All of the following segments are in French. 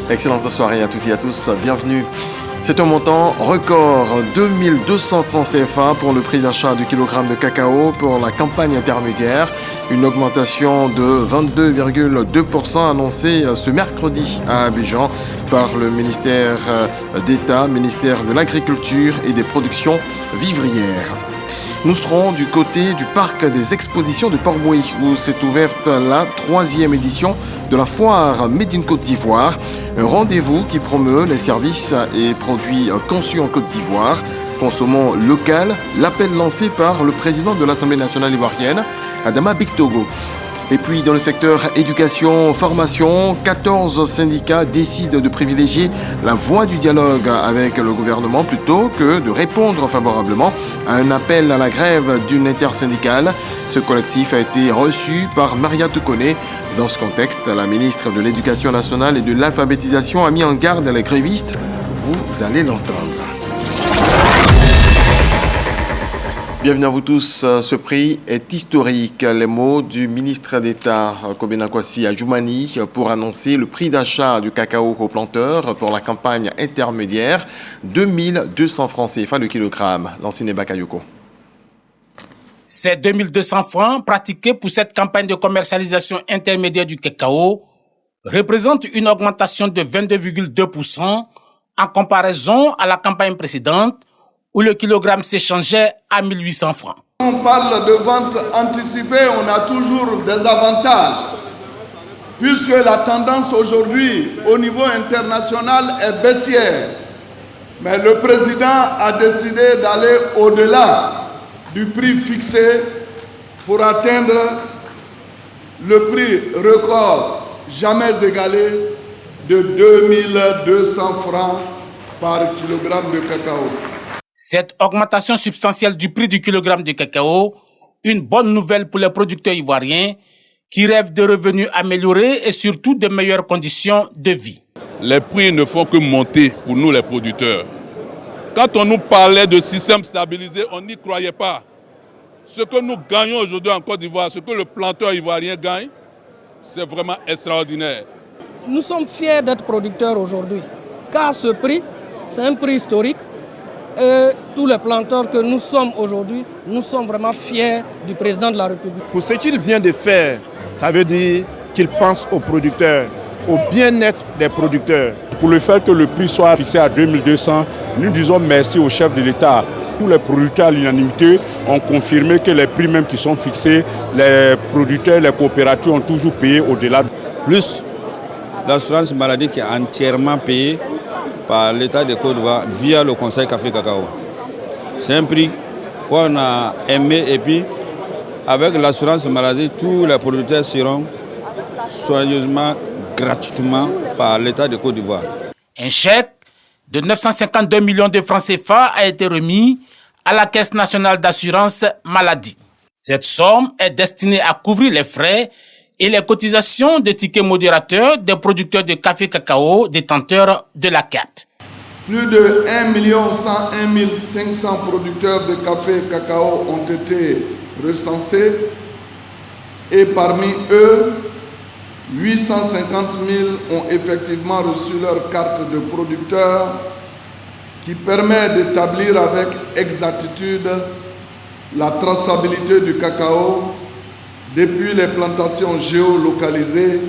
Excellente soirée à toutes et à tous, bienvenue. C'est un montant record, 2200 francs CFA pour le prix d'achat du kilogramme de cacao pour la campagne intermédiaire. Une augmentation de 22,2% annoncée ce mercredi à Abidjan par le ministère d'État, ministère de l'Agriculture et des Productions vivrières. Nous serons du côté du parc des expositions de Port-Bouilly où s'est ouverte la 3e édition de la foire Made in Côte d'Ivoire. Un rendez-vous qui promeut les services et produits conçus en Côte d'Ivoire. Consommons local, l'appel lancé par le président de l'Assemblée nationale ivoirienne, Adama Bictogo. Et puis dans le secteur éducation, formation, 14 syndicats décident de privilégier la voie du dialogue avec le gouvernement plutôt que de répondre favorablement à un appel à la grève d'une intersyndicale. Ce collectif a été reçu par Maria Toukoné. Dans ce contexte, la ministre de l'Éducation nationale et de l'alphabétisation a mis en garde les grévistes. Vous allez l'entendre. Bienvenue à vous tous. Ce prix est historique. Les mots du ministre d'État Kobena Kwasi Adjoumani pour annoncer le prix d'achat du cacao aux planteurs pour la campagne intermédiaire, 2200 francs CFA le kilogramme. L'ancien Bakayoko. Ces 2200 francs pratiqués pour cette campagne de commercialisation intermédiaire du cacao représentent une augmentation de 22,2% en comparaison à la campagne précédente où le kilogramme s'échangeait à 1800 francs. On parle de vente anticipée, on a toujours des avantages, puisque la tendance aujourd'hui au niveau international est baissière. Mais le président a décidé d'aller au-delà du prix fixé pour atteindre le prix record jamais égalé de 2200 francs par kilogramme de cacao. Cette augmentation substantielle du prix du kilogramme de cacao, une bonne nouvelle pour les producteurs ivoiriens qui rêvent de revenus améliorés et surtout de meilleures conditions de vie. Les prix ne font que monter pour nous les producteurs. Quand on nous parlait de système stabilisé, on n'y croyait pas. Ce que nous gagnons aujourd'hui en Côte d'Ivoire, ce que le planteur ivoirien gagne, c'est vraiment extraordinaire. Nous sommes fiers d'être producteurs aujourd'hui, car ce prix, c'est un prix historique. Et tous les planteurs que nous sommes aujourd'hui, nous sommes vraiment fiers du président de la République. Pour ce qu'il vient de faire, ça veut dire qu'il pense aux producteurs, au bien-être des producteurs. Pour le fait que le prix soit fixé à 2200, nous disons merci au chef de l'État. Tous les producteurs à l'unanimité ont confirmé que les prix même qui sont fixés, les producteurs, les coopératives ont toujours payé au-delà. Plus l'assurance maladie qui est entièrement payée par l'État de Côte d'Ivoire via le Conseil Café Cacao. C'est un prix qu'on a aimé et puis avec l'assurance maladie, tous les producteurs seront soigneusement, gratuitement par l'État de Côte d'Ivoire. Un chèque de 952 millions de francs CFA a été remis à la Caisse nationale d'assurance maladie. Cette somme est destinée à couvrir les frais et les cotisations des tickets modérateurs des producteurs de café cacao détenteurs de la carte. Plus de 1 101 500 producteurs de café cacao ont été recensés et parmi eux, 850 000 ont effectivement reçu leur carte de producteur qui permet d'établir avec exactitude la traçabilité du cacao depuis les plantations géolocalisées,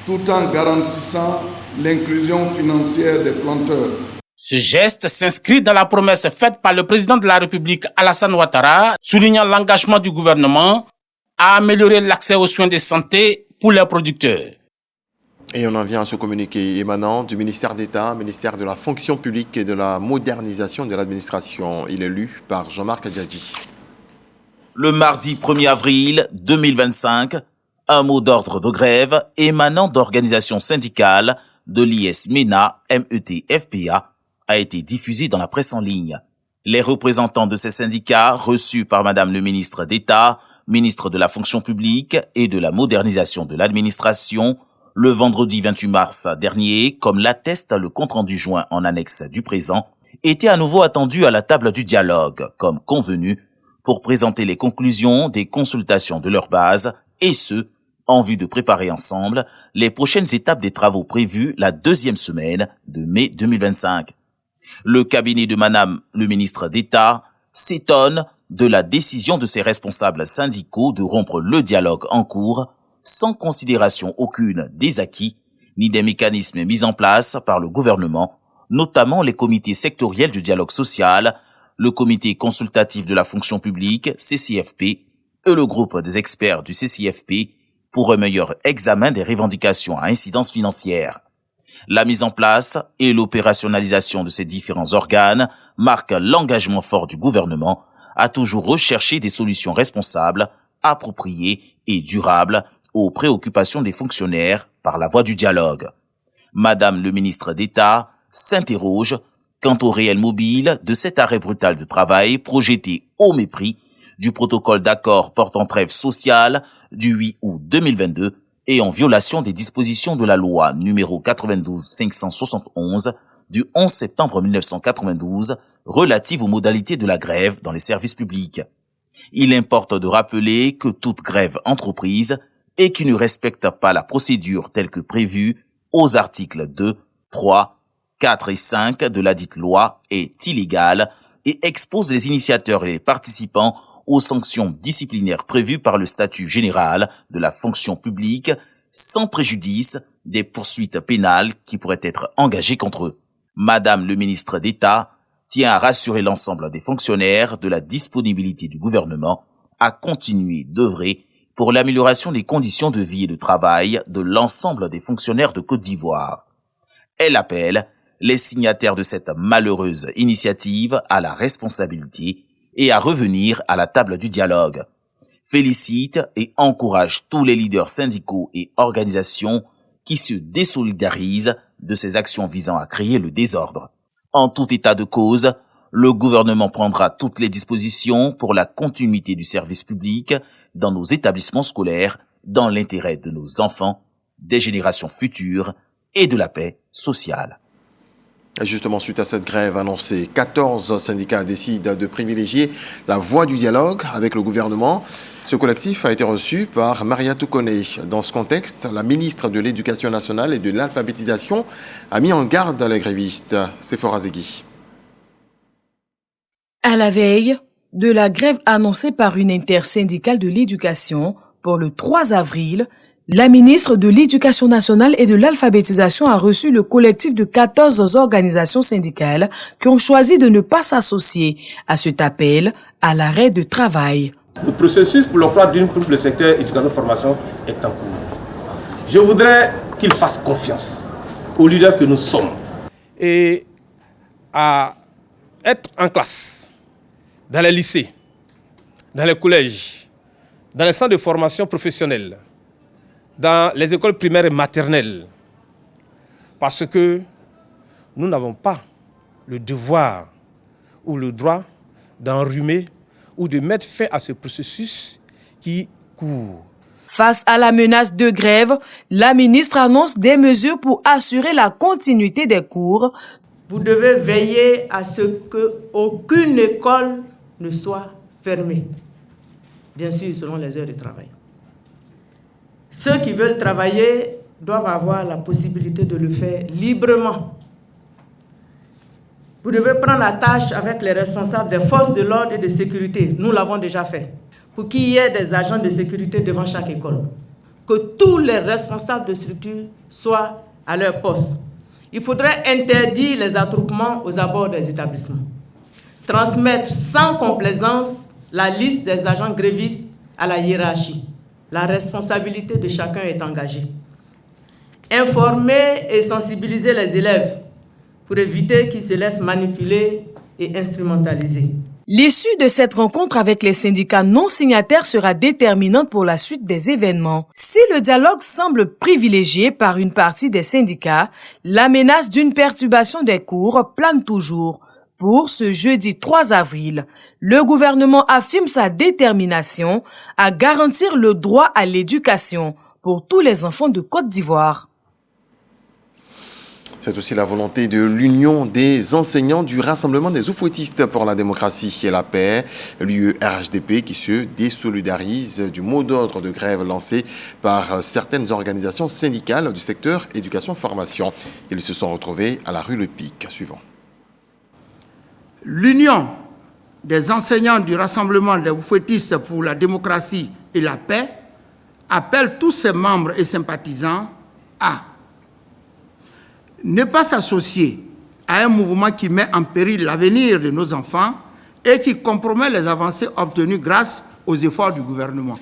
tout en garantissant l'inclusion financière des planteurs. Ce geste s'inscrit dans la promesse faite par le président de la République Alassane Ouattara, soulignant l'engagement du gouvernement à améliorer l'accès aux soins de santé pour les producteurs. Et on en vient à ce communiqué émanant du ministère d'État, ministère de la fonction publique et de la modernisation de l'administration. Il est lu par Jean-Marc Adjadji. Le mardi 1er avril 2025, un mot d'ordre de grève émanant d'organisations syndicales de l'IS MENA, MET, FPA a été diffusé dans la presse en ligne. Les représentants de ces syndicats reçus par Madame le ministre d'État, ministre de la fonction publique et de la modernisation de l'administration, le vendredi 28 mars dernier, comme l'atteste le compte-rendu joint en annexe du présent, étaient à nouveau attendus à la table du dialogue, comme convenu, pour présenter les conclusions des consultations de leur base, et ce, en vue de préparer ensemble les prochaines étapes des travaux prévus la deuxième semaine de mai 2025. Le cabinet de Madame le ministre d'État s'étonne de la décision de ses responsables syndicaux de rompre le dialogue en cours sans considération aucune des acquis ni des mécanismes mis en place par le gouvernement, notamment les comités sectoriels du dialogue social, le comité consultatif de la fonction publique, CCFP, et le groupe des experts du CCFP pour un meilleur examen des revendications à incidence financière. La mise en place et l'opérationnalisation de ces différents organes marquent l'engagement fort du gouvernement à toujours rechercher des solutions responsables, appropriées et durables aux préoccupations des fonctionnaires par la voie du dialogue. Madame le ministre d'État s'interroge quant au réel mobile de cet arrêt brutal de travail projeté au mépris du protocole d'accord portant trêve sociale du 8 août 2022 et en violation des dispositions de la loi numéro 92-571 du 11 septembre 1992 relative aux modalités de la grève dans les services publics. Il importe de rappeler que toute grève entreprise et qui ne respecte pas la procédure telle que prévue aux articles 2, 3, 4 et 5 de la dite loi est illégale et expose les initiateurs et les participants aux sanctions disciplinaires prévues par le statut général de la fonction publique sans préjudice des poursuites pénales qui pourraient être engagées contre eux. Madame le ministre d'État tient à rassurer l'ensemble des fonctionnaires de la disponibilité du gouvernement à continuer d'œuvrer pour l'amélioration des conditions de vie et de travail de l'ensemble des fonctionnaires de Côte d'Ivoire. Elle appelle les signataires de cette malheureuse initiative à la responsabilité et à revenir à la table du dialogue. Félicite et encourage tous les leaders syndicaux et organisations qui se désolidarisent de ces actions visant à créer le désordre. En tout état de cause, le gouvernement prendra toutes les dispositions pour la continuité du service public dans nos établissements scolaires, dans l'intérêt de nos enfants, des générations futures et de la paix sociale. Justement, suite à cette grève annoncée, 14 syndicats décident de privilégier la voie du dialogue avec le gouvernement. Ce collectif a été reçu par Maria Toukone. Dans ce contexte, la ministre de l'Éducation nationale et de l'alphabétisation a mis en garde les grévistes. Sephora Zegui. À la veille de la grève annoncée par une intersyndicale de l'éducation pour le 3 avril, la ministre de l'Éducation nationale et de l'alphabétisation a reçu le collectif de 14 organisations syndicales qui ont choisi de ne pas s'associer à cet appel à l'arrêt de travail. Le processus pour l'octroi d'une pour le secteur éducation-formation est en cours. Je voudrais qu'il fasse confiance aux leaders que nous sommes et à être en classe, dans les lycées, dans les collèges, dans les centres de formation professionnelle, dans les écoles primaires et maternelles, parce que nous n'avons pas le devoir ou le droit d'enrhumer ou de mettre fin à ce processus qui court. Face à la menace de grève, la ministre annonce des mesures pour assurer la continuité des cours. Vous devez veiller à ce qu'aucune école ne soit fermée, bien sûr selon les heures de travail. Ceux qui veulent travailler doivent avoir la possibilité de le faire librement. Vous devez prendre la tâche avec les responsables des forces de l'ordre et de sécurité. Nous l'avons déjà fait. Pour qu'il y ait des agents de sécurité devant chaque école. Que tous les responsables de structure soient à leur poste. Il faudrait interdire les attroupements aux abords des établissements. Transmettre sans complaisance la liste des agents grévistes à la hiérarchie. La responsabilité de chacun est engagée. Informer et sensibiliser les élèves pour éviter qu'ils se laissent manipuler et instrumentaliser. L'issue de cette rencontre avec les syndicats non signataires sera déterminante pour la suite des événements. Si le dialogue semble privilégié par une partie des syndicats, la menace d'une perturbation des cours plane toujours. Pour ce jeudi 3 avril, le gouvernement affirme sa détermination à garantir le droit à l'éducation pour tous les enfants de Côte d'Ivoire. C'est aussi la volonté de l'Union des enseignants du Rassemblement des oufouettistes pour la démocratie et la paix, l'UE-RHDP, qui se désolidarise du mot d'ordre de grève lancé par certaines organisations syndicales du secteur éducation-formation. Ils se sont retrouvés à la rue Le Pic. Suivant. L'Union des enseignants du Rassemblement des oufouettistes pour la démocratie et la paix appelle tous ses membres et sympathisants à ne pas s'associer à un mouvement qui met en péril l'avenir de nos enfants et qui compromet les avancées obtenues grâce aux efforts du gouvernement.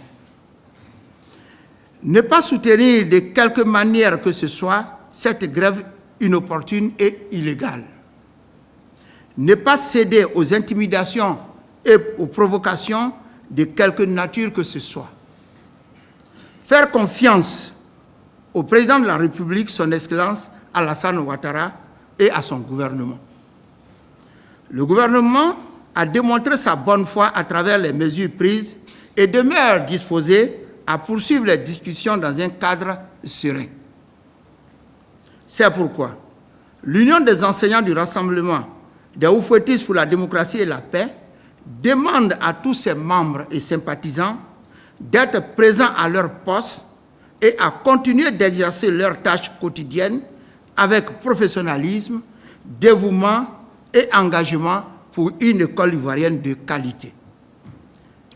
Ne pas soutenir de quelque manière que ce soit cette grève inopportune et illégale. Ne pas céder aux intimidations et aux provocations de quelque nature que ce soit. Faire confiance au président de la République, son Excellence Alassane Ouattara, et à son gouvernement. Le gouvernement a démontré sa bonne foi à travers les mesures prises et demeure disposé à poursuivre les discussions dans un cadre serein. C'est pourquoi l'Union des enseignants du Rassemblement des oufouettistes pour la démocratie et la paix demande à tous ses membres et sympathisants d'être présents à leur poste et à continuer d'exercer leurs tâches quotidiennes avec professionnalisme, dévouement et engagement pour une école ivoirienne de qualité.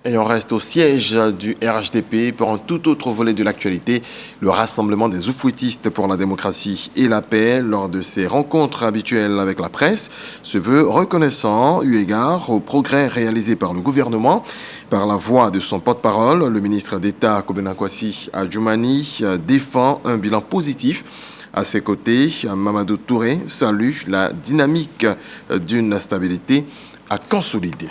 Et on reste au siège du RHDP pour un tout autre volet de l'actualité, le Rassemblement des oufouettistes pour la démocratie et la paix, lors de ses rencontres habituelles avec la presse, se veut reconnaissant eu égard aux progrès réalisés par le gouvernement. Par la voix de son porte-parole, le ministre d'État Kobena Kwasi Adjoumani défend un bilan positif. À ses côtés, Mamadou Touré salue la dynamique d'une stabilité à consolider.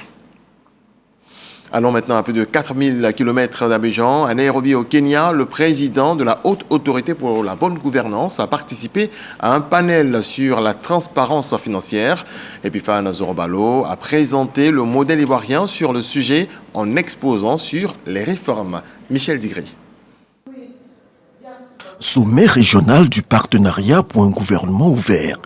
Allons maintenant à plus de 4000 km d'Abidjan. À Nairobi, au Kenya, le président de la Haute Autorité pour la bonne gouvernance a participé à un panel sur la transparence financière. Epiphane Zorobalo a présenté le modèle ivoirien sur le sujet en exposant sur les réformes. Michel Digré. Sommet régional du partenariat pour un gouvernement ouvert.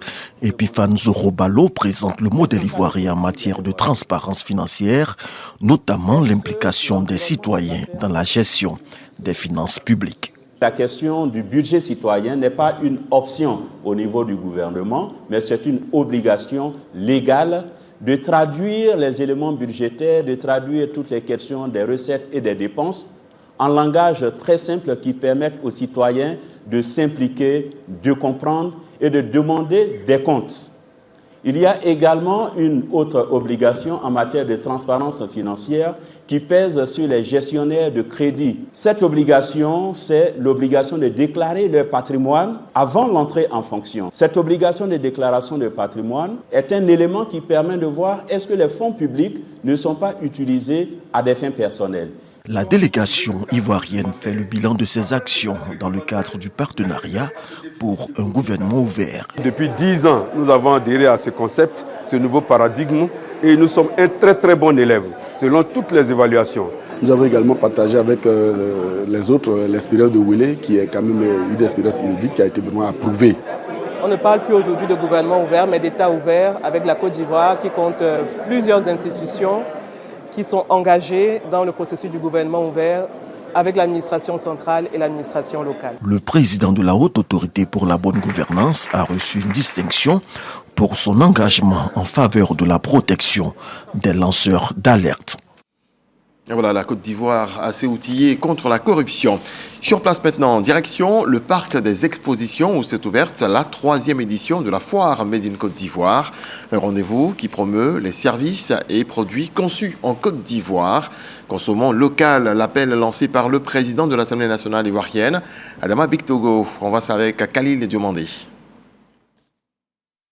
Epiphane Zorobalo présente le modèle ivoirien en matière de transparence financière, notamment l'implication des citoyens dans la gestion des finances publiques. La question du budget citoyen n'est pas une option au niveau du gouvernement, mais c'est une obligation légale de traduire les éléments budgétaires, de traduire toutes les questions des recettes et des dépenses en langage très simple qui permette aux citoyens de s'impliquer, de comprendre et de demander des comptes. Il y a également une autre obligation en matière de transparence financière qui pèse sur les gestionnaires de crédit. Cette obligation, c'est l'obligation de déclarer leur patrimoine avant l'entrée en fonction. Cette obligation de déclaration de patrimoine est un élément qui permet de voir est-ce que les fonds publics ne sont pas utilisés à des fins personnelles. La délégation ivoirienne fait le bilan de ses actions dans le cadre du partenariat pour un gouvernement ouvert. Depuis 10 ans, nous avons adhéré à ce concept, ce nouveau paradigme, et nous sommes un très très bon élève, selon toutes les évaluations. Nous avons également partagé avec les autres l'expérience de Willy, qui est quand même une expérience inédite qui a été vraiment approuvée. On ne parle plus aujourd'hui de gouvernement ouvert, mais d'État ouvert avec la Côte d'Ivoire qui compte plusieurs institutions qui sont engagés dans le processus du gouvernement ouvert avec l'administration centrale et l'administration locale. Le président de la Haute Autorité pour la bonne gouvernance a reçu une distinction pour son engagement en faveur de la protection des lanceurs d'alerte. Et voilà, la Côte d'Ivoire assez outillée contre la corruption. Sur place maintenant, direction le parc des expositions où s'est ouverte la 3e édition de la foire Made in Côte d'Ivoire. Un rendez-vous qui promeut les services et produits conçus en Côte d'Ivoire. Consommons local, l'appel lancé par le président de l'Assemblée nationale ivoirienne, Adama Bictogo. On va ça avec Khalil Diomandé.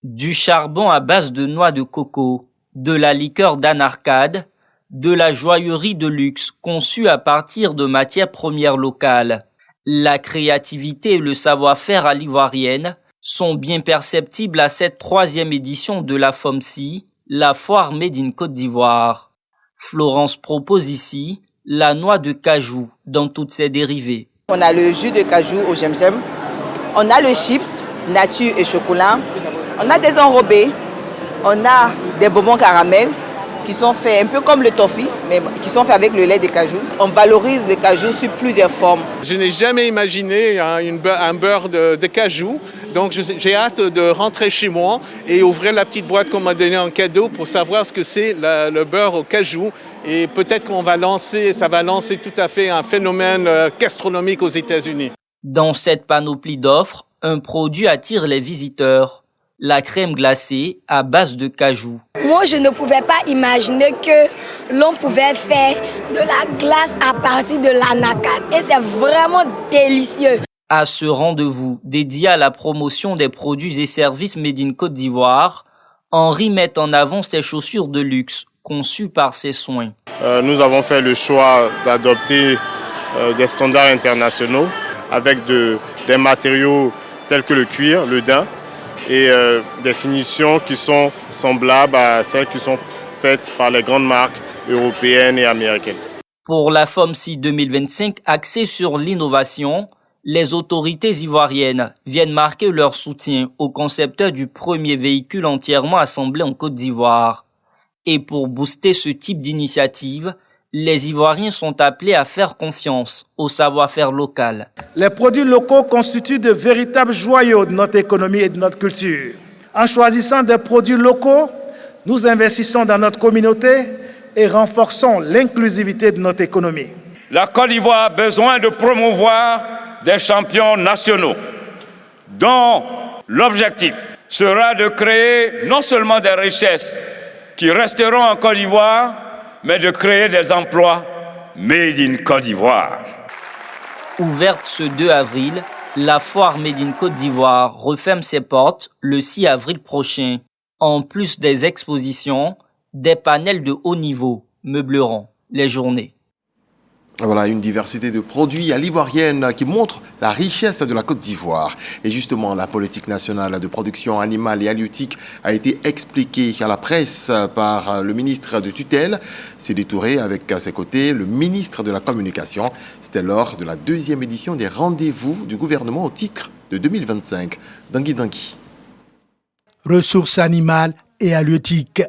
Du charbon à base de noix de coco, de la liqueur d'Anarcade, de la joaillerie de luxe conçue à partir de matières premières locales. La créativité et le savoir-faire à l'ivoirienne sont bien perceptibles à cette 3e édition de la FOMCI, la foire Made in Côte d'Ivoire. Florence propose ici la noix de cajou dans toutes ses dérivées. On a le jus de cajou au gemsem, on a le chips, nature et chocolat. On a des enrobés, on a des bonbons caramel qui sont faits un peu comme le toffee, mais qui sont faits avec le lait de cajou. On valorise le cajou sous plusieurs formes. Je n'ai jamais imaginé un beurre de cajou, donc j'ai hâte de rentrer chez moi et ouvrir la petite boîte qu'on m'a donnée en cadeau pour savoir ce que c'est le beurre au cajou. Et peut-être ça va lancer tout à fait un phénomène gastronomique aux États-Unis. Dans cette panoplie d'offres, un produit attire les visiteurs. La crème glacée à base de cajou. Moi, je ne pouvais pas imaginer que l'on pouvait faire de la glace à partir de l'anacarde. Et c'est vraiment délicieux. À ce rendez-vous dédié à la promotion des produits et services Made in Côte d'Ivoire, Henri met en avant ses chaussures de luxe, conçues par ses soins. Nous avons fait le choix d'adopter des standards internationaux avec des matériaux tels que le cuir, le daim, et des finitions qui sont semblables à celles qui sont faites par les grandes marques européennes et américaines. Pour la FOMCI 2025 axée sur l'innovation, les autorités ivoiriennes viennent marquer leur soutien aux concepteurs du premier véhicule entièrement assemblé en Côte d'Ivoire. Et pour booster ce type d'initiative, les Ivoiriens sont appelés à faire confiance au savoir-faire local. Les produits locaux constituent de véritables joyaux de notre économie et de notre culture. En choisissant des produits locaux, nous investissons dans notre communauté et renforçons l'inclusivité de notre économie. La Côte d'Ivoire a besoin de promouvoir des champions nationaux dont l'objectif sera de créer non seulement des richesses qui resteront en Côte d'Ivoire, mais de créer des emplois Made in Côte d'Ivoire. Ouverte ce 2 avril, la foire Made in Côte d'Ivoire referme ses portes le 6 avril prochain. En plus des expositions, des panels de haut niveau meubleront les journées. Voilà, une diversité de produits à l'ivoirienne qui montre la richesse de la Côte d'Ivoire. Et justement, la politique nationale de production animale et halieutique a été expliquée à la presse par le ministre de tutelle, Sidi Touré, avec à ses côtés le ministre de la Communication. C'était lors de la 2e édition des rendez-vous du gouvernement au titre de 2025. Dangui. Ressources animales et halieutiques.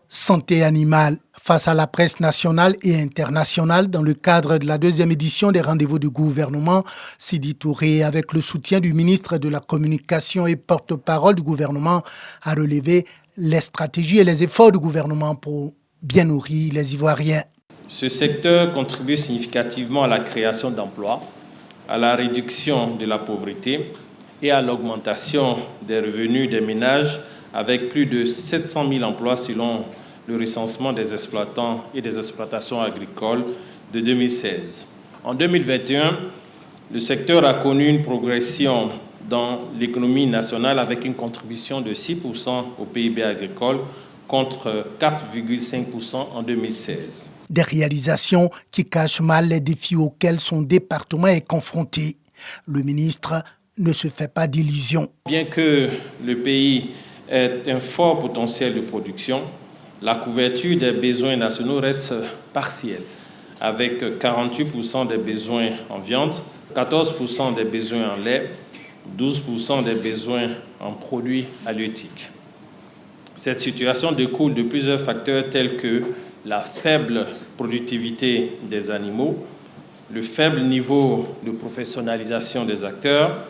Santé animale face à la presse nationale et internationale dans le cadre de la 2e édition des rendez-vous du gouvernement. Sidi Touré, avec le soutien du ministre de la Communication et porte-parole du gouvernement, a relevé les stratégies et les efforts du gouvernement pour bien nourrir les Ivoiriens. Ce secteur contribue significativement à la création d'emplois, à la réduction de la pauvreté et à l'augmentation des revenus des ménages, avec plus de 700 000 emplois selon le recensement des exploitants et des exploitations agricoles de 2016. En 2021, le secteur a connu une progression dans l'économie nationale avec une contribution de 6% au PIB agricole contre 4,5% en 2016. Des réalisations qui cachent mal les défis auxquels son département est confronté. Le ministre ne se fait pas d'illusions. Bien que le pays ait un fort potentiel de production, la couverture des besoins nationaux reste partielle, avec 48% des besoins en viande, 14% des besoins en lait, 12% des besoins en produits halieutiques. Cette situation découle de plusieurs facteurs tels que la faible productivité des animaux, le faible niveau de professionnalisation des acteurs,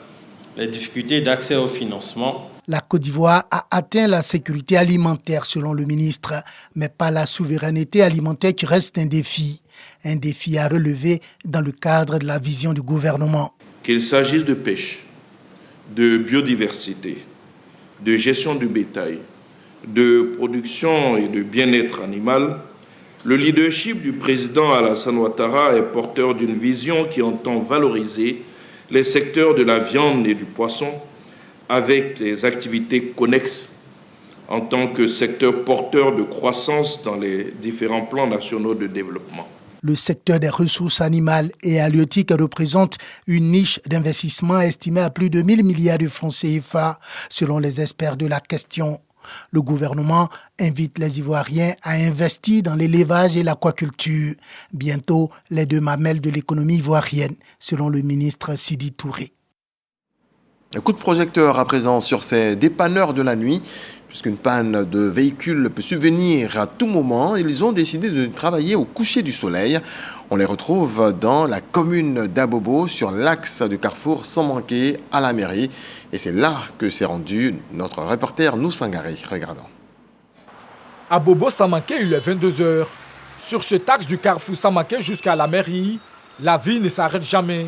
les difficultés d'accès au financement. La Côte d'Ivoire a atteint la sécurité alimentaire selon le ministre, mais pas la souveraineté alimentaire qui reste un défi à relever dans le cadre de la vision du gouvernement. Qu'il s'agisse de pêche, de biodiversité, de gestion du bétail, de production et de bien-être animal, le leadership du président Alassane Ouattara est porteur d'une vision qui entend valoriser les secteurs de la viande et du poisson avec les activités connexes en tant que secteur porteur de croissance dans les différents plans nationaux de développement. Le secteur des ressources animales et halieutiques représente une niche d'investissement estimée à plus de 1 000 milliards de francs CFA, selon les experts de la question. Le gouvernement invite les Ivoiriens à investir dans l'élevage et l'aquaculture, bientôt les 2 mamelles de l'économie ivoirienne, selon le ministre Sidi Touré. Un coup de projecteur à présent sur ces dépanneurs de la nuit. Puisqu'une panne de véhicule peut subvenir à tout moment, ils ont décidé de travailler au coucher du soleil. On les retrouve dans la commune d'Abobo, sur l'axe du carrefour Sans-Manqué à la mairie. Et c'est là que s'est rendu notre reporter Noussangari. Regardons. Abobo Sans-Manqué, il est 22h. Sur cet axe du carrefour Sans-Manqué jusqu'à la mairie, la vie ne s'arrête jamais.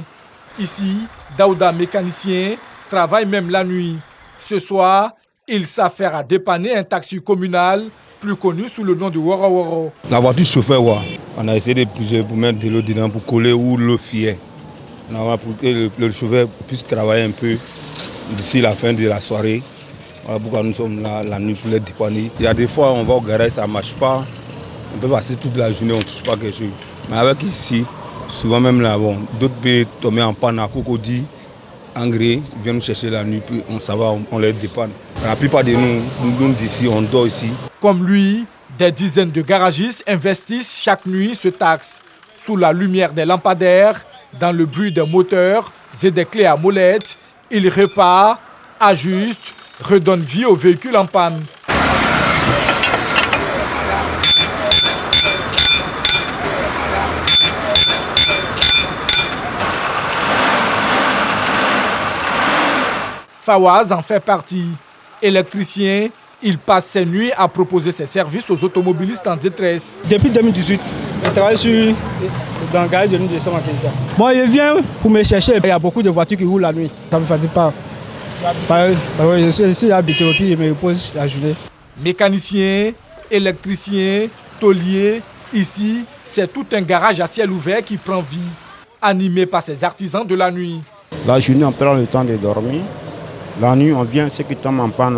Ici, Daouda, mécanicien, travaille même la nuit. Ce soir, il s'affaire à dépanner un taxi communal, plus connu sous le nom de Woro Woro. La voiture chauffeur, on a essayé de pousser pour mettre de l'eau dedans, pour coller où l'eau fiait. Pour que le chauffeur puisse travailler un peu d'ici la fin de la soirée. Voilà pourquoi nous sommes là la nuit pour les dépanner. Il y a des fois, on va au garage, ça ne marche pas. On peut passer toute la journée, on ne touche pas quelque chose. Mais avec ici, souvent même là, d'autres peuvent tomber en panne à Cocody. Engrais, ils viennent nous chercher la nuit, puis on les dépanne. La plupart de nous d'ici, on dort ici. Comme lui, des dizaines de garagistes investissent chaque nuit ce taxe. Sous la lumière des lampadaires, dans le bruit des moteurs et des clés à molette, ils réparent, ajustent, redonnent vie aux véhicules en panne. Fawaz en fait partie. Électricien, il passe ses nuits à proposer ses services aux automobilistes en détresse. Depuis 2018, je travaille dans le garage de nuit de Sans-Manqué. Bon, il vient pour me chercher. Il y a beaucoup de voitures qui roulent la nuit. Ça ne me fatigue pas. Je suis habitué, puis je me repose la journée. Mécanicien, électricien, tôlier, ici, c'est tout un garage à ciel ouvert qui prend vie, animé par ces artisans de la nuit. La journée, on prend le temps de dormir. La nuit, on vient, ceux qui tombent en panne,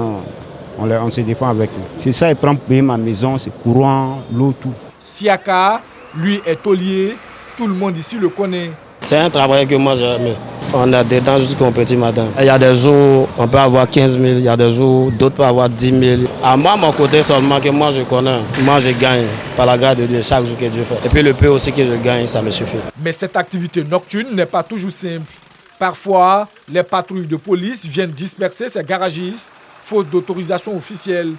on se défend avec eux. C'est ça, ils prennent payer ma maison, c'est courant, l'eau, tout. Siaka, lui, est tôlier. Tout le monde ici le connaît. C'est un travail que moi j'aime. On a des temps jusqu'au petit matin. Il y a des jours, on peut avoir 15 000, il y a des jours, d'autres peuvent avoir 10 000. À moi, mon côté seulement que moi je connais, moi je gagne par la grâce de Dieu chaque jour que Dieu fait. Et puis le peu aussi que je gagne, ça me suffit. Mais cette activité nocturne n'est pas toujours simple. Parfois, les patrouilles de police viennent disperser ces garagistes, faute d'autorisation officielle.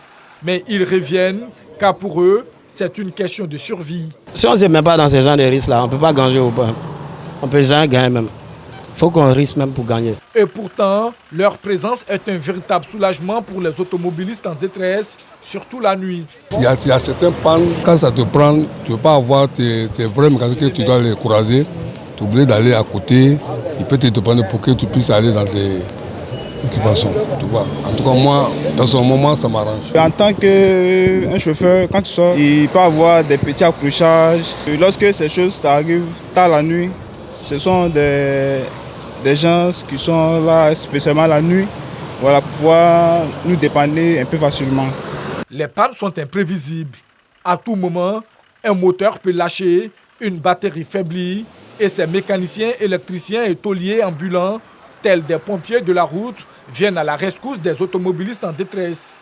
Mais ils reviennent, car pour eux, c'est une question de survie. Si on ne se met pas dans ces genres de risques-là, on ne peut pas gagner au pain. On ne peut jamais gagner même. Il faut qu'on risque même pour gagner. Et pourtant, leur présence est un véritable soulagement pour les automobilistes en détresse, surtout la nuit. Il y a certains pannes, quand ça te prend, tu ne peux pas avoir tes vrais mécanismes, tu dois les croiser. Tu es obligé d'aller à côté, il peut te demander pour que tu puisses aller dans tes occupations. Tu vois. En tout cas, moi, dans ce moment, ça m'arrange. En tant qu'un chauffeur, quand tu sors, il peut avoir des petits accrochages. Lorsque ces choses t'arrivent tard la nuit, ce sont des gens qui sont là spécialement la nuit, voilà, pour pouvoir nous dépanner un peu facilement. Les pannes sont imprévisibles. À tout moment, un moteur peut lâcher, une batterie faiblit, et ces mécaniciens, électriciens et tôliers ambulants, tels des pompiers de la route, viennent à la rescousse des automobilistes en détresse.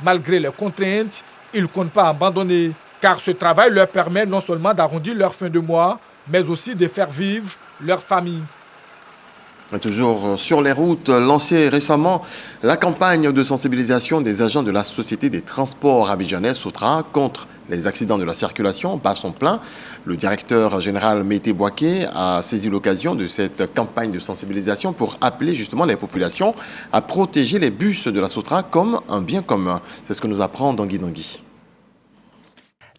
Malgré les contraintes, ils ne comptent pas abandonner, car ce travail leur permet non seulement d'arrondir leur fin de mois, mais aussi de faire vivre leur famille. Toujours sur les routes, lancée récemment la campagne de sensibilisation des agents de la Société des transports abidjanais Sotra contre les accidents de la circulation bat son plein. Le directeur général Mété Boaké a saisi l'occasion de cette campagne de sensibilisation pour appeler justement les populations à protéger les bus de la Sotra comme un bien commun. C'est ce que nous apprend Dangui Dangui.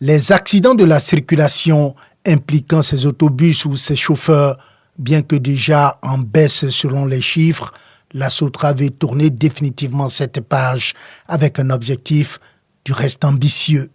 Les accidents de la circulation impliquant ces autobus ou ces chauffeurs, bien que déjà en baisse selon les chiffres, la Sotra veut tourner définitivement cette page avec un objectif du reste ambitieux.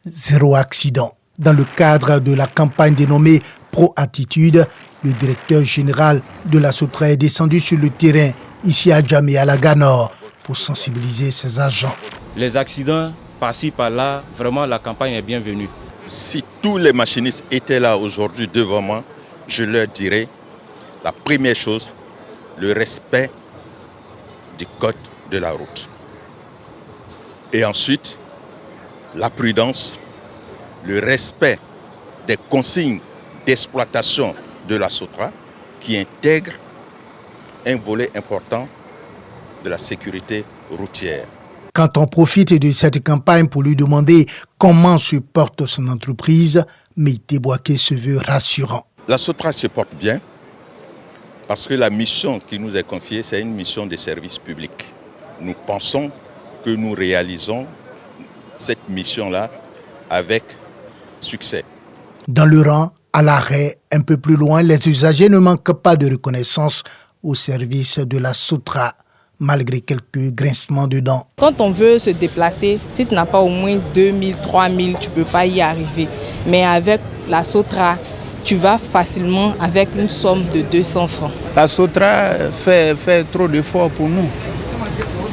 0 accident. Dans le cadre de la campagne dénommée Pro-Attitude, le directeur général de la Sotra est descendu sur le terrain, ici à Djamé, à la Ganor, pour sensibiliser ses agents. Les accidents, par-ci, par-là, vraiment la campagne est bienvenue. Si tous les machinistes étaient là aujourd'hui devant moi, je leur dirais la première chose, le respect du code de la route. Et ensuite, la prudence, le respect des consignes d'exploitation de la Sotra qui intègre un volet important de la sécurité routière. Quand on profite de cette campagne pour lui demander comment se porte son entreprise, Meïté Boaké se veut rassurant. La SOTRA se porte bien parce que la mission qui nous est confiée, c'est une mission de service public. Nous pensons que nous réalisons cette mission-là avec succès. Dans le rang, à l'arrêt, un peu plus loin, les usagers ne manquent pas de reconnaissance au service de la SOTRA, malgré quelques grincements de dents. Quand on veut se déplacer, si tu n'as pas au moins 2000, 3000, tu ne peux pas y arriver. Mais avec la SOTRA, tu vas facilement avec une somme de 200 francs. La SOTRA fait trop d'efforts pour nous.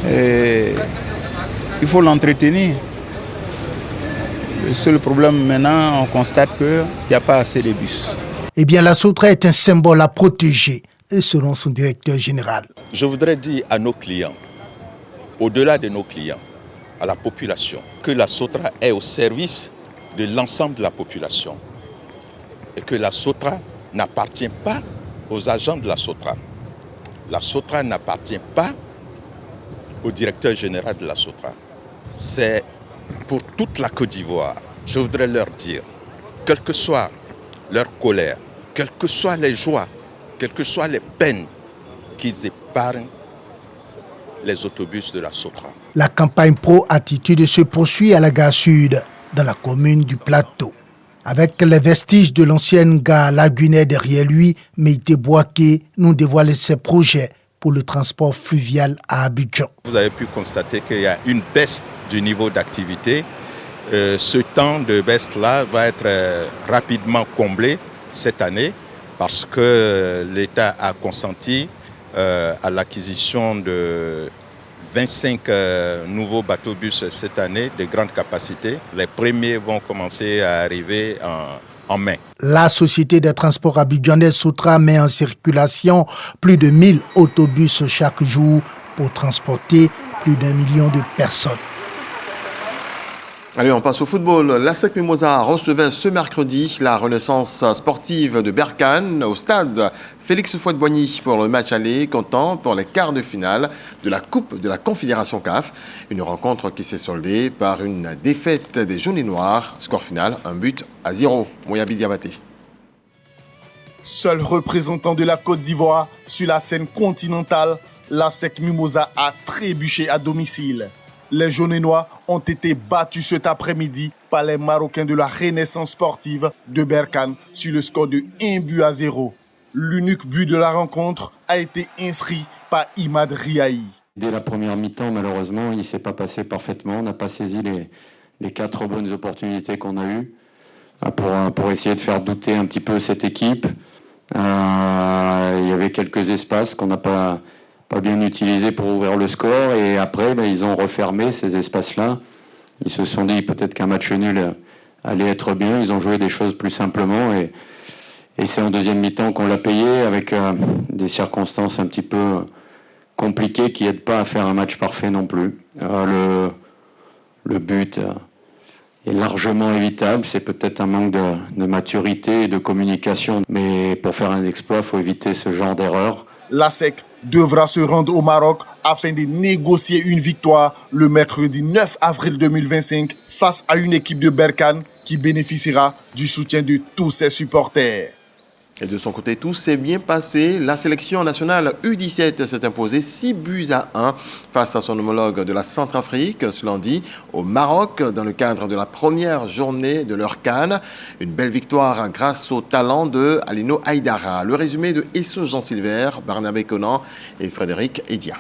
Et il faut l'entretenir. Le seul problème maintenant, on constate qu'il n'y a pas assez de bus. Eh bien, la SOTRA est un symbole à protéger, selon son directeur général. Je voudrais dire à nos clients, au-delà de nos clients, à la population, que la SOTRA est au service de l'ensemble de la population. Et que la SOTRA n'appartient pas aux agents de la SOTRA. La SOTRA n'appartient pas au directeur général de la SOTRA. C'est pour toute la Côte d'Ivoire. Je voudrais leur dire, quelle que soit leur colère, quelles que soient les joies, quelles que soient les peines, qu'ils épargnent les autobus de la SOTRA. La campagne pro-attitude se poursuit à la gare sud, dans la commune du Plateau. Avec les vestiges de l'ancienne gare lagunaire derrière lui, Meïté Boaké nous dévoile ses projets pour le transport fluvial à Abidjan. Vous avez pu constater qu'il y a une baisse du niveau d'activité. Ce temps de baisse-là va être rapidement comblé cette année parce que l'État a consenti à l'acquisition de 25 nouveaux bateaux-bus cette année de grande capacité. Les premiers vont commencer à arriver en mai. La Société des transports abidjanais SOTRA met en circulation plus de 1000 autobus chaque jour pour transporter plus d'1 million de personnes. Allez, on passe au football. L'ASEC Mimosa recevait ce mercredi la Renaissance sportive de Berkane au stade Félix Houphouët-Boigny pour le match aller comptant pour les quarts de finale de la Coupe de la Confédération CAF. Une rencontre qui s'est soldée par une défaite des Jaunes et Noirs. Score final, 1-0. Moyabi Diabaté. Seul représentant de la Côte d'Ivoire sur la scène continentale, l'ASEC Mimosa a trébuché à domicile. Les Jaunes et Noirs ont été battus cet après-midi par les Marocains de la Renaissance sportive de Berkane sur le score de 1-0. L'unique but de la rencontre a été inscrit par Imad Riahi. Dès la première mi-temps, malheureusement, il ne s'est pas passé parfaitement. On n'a pas saisi les 4 bonnes opportunités qu'on a eues pour essayer de faire douter un petit peu cette équipe. Il y avait quelques espaces qu'on n'a pas bien utilisés pour ouvrir le score. Et après, ils ont refermé ces espaces-là. Ils se sont dit peut-être qu'un match nul allait être bien. Ils ont joué des choses plus simplement. Et c'est en deuxième mi-temps qu'on l'a payé avec des circonstances un petit peu compliquées qui n'aident pas à faire un match parfait non plus. Le but est largement évitable. C'est peut-être un manque de maturité et de communication. Mais pour faire un exploit, il faut éviter ce genre d'erreur. L'ASEC devra se rendre au Maroc afin de négocier une victoire le mercredi 9 avril 2025 face à une équipe de Berkane qui bénéficiera du soutien de tous ses supporters. Et de son côté, tout s'est bien passé. La sélection nationale U17 s'est imposée 6-1 face à son homologue de la Centrafrique ce lundi au Maroc dans le cadre de la première journée de leur CAN. Une belle victoire grâce au talent de Alino Aïdara. Le résumé de Esso Jean-Silver, Barnabé Conan et Frédéric Edia.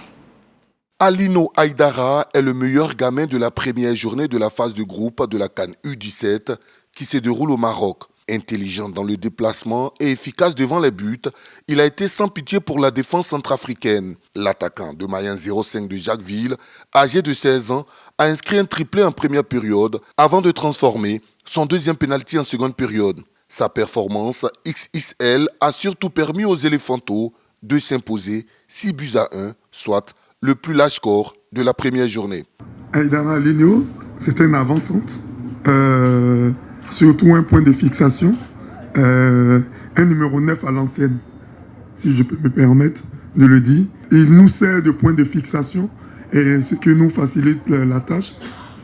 Alino Aïdara est le meilleur gamin de la première journée de la phase de groupe de la CAN U17 qui se déroule au Maroc. Intelligent dans le déplacement et efficace devant les buts, il a été sans pitié pour la défense centrafricaine. L'attaquant de Mayen 05 de Jacquesville, âgé de 16 ans, a inscrit un triplé en première période avant de transformer son deuxième pénalty en seconde période. Sa performance XXL a surtout permis aux Éléphantaux de s'imposer 6-1, soit le plus large score de la première journée. Aïdara Alino, c'était une avancante. Surtout un point de fixation, un numéro 9 à l'ancienne, si je peux me permettre de le dire. Il nous sert de point de fixation et ce qui nous facilite la tâche.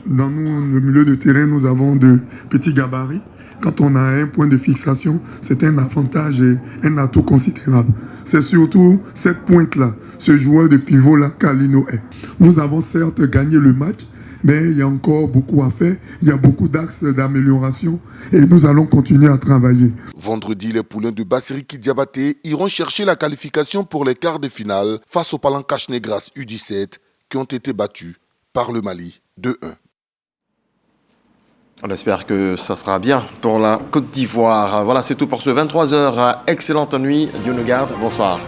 Dans le milieu de terrain, nous avons de petits gabarits. Quand on a un point de fixation, c'est un avantage et un atout considérable. C'est surtout cette pointe-là, ce joueur de pivot-là qu'Alino est. Nous avons certes gagné le match, mais il y a encore beaucoup à faire. Il y a beaucoup d'axes d'amélioration et nous allons continuer à travailler. Vendredi, les poulains de Bassiriki Diabaté iront chercher la qualification pour les quarts de finale face aux Palancash Negras U17 qui ont été battus par le Mali 2-1. On espère que ça sera bien pour la Côte d'Ivoire. Voilà, c'est tout pour ce 23h. Excellente nuit. Dieu nous garde. Bonsoir.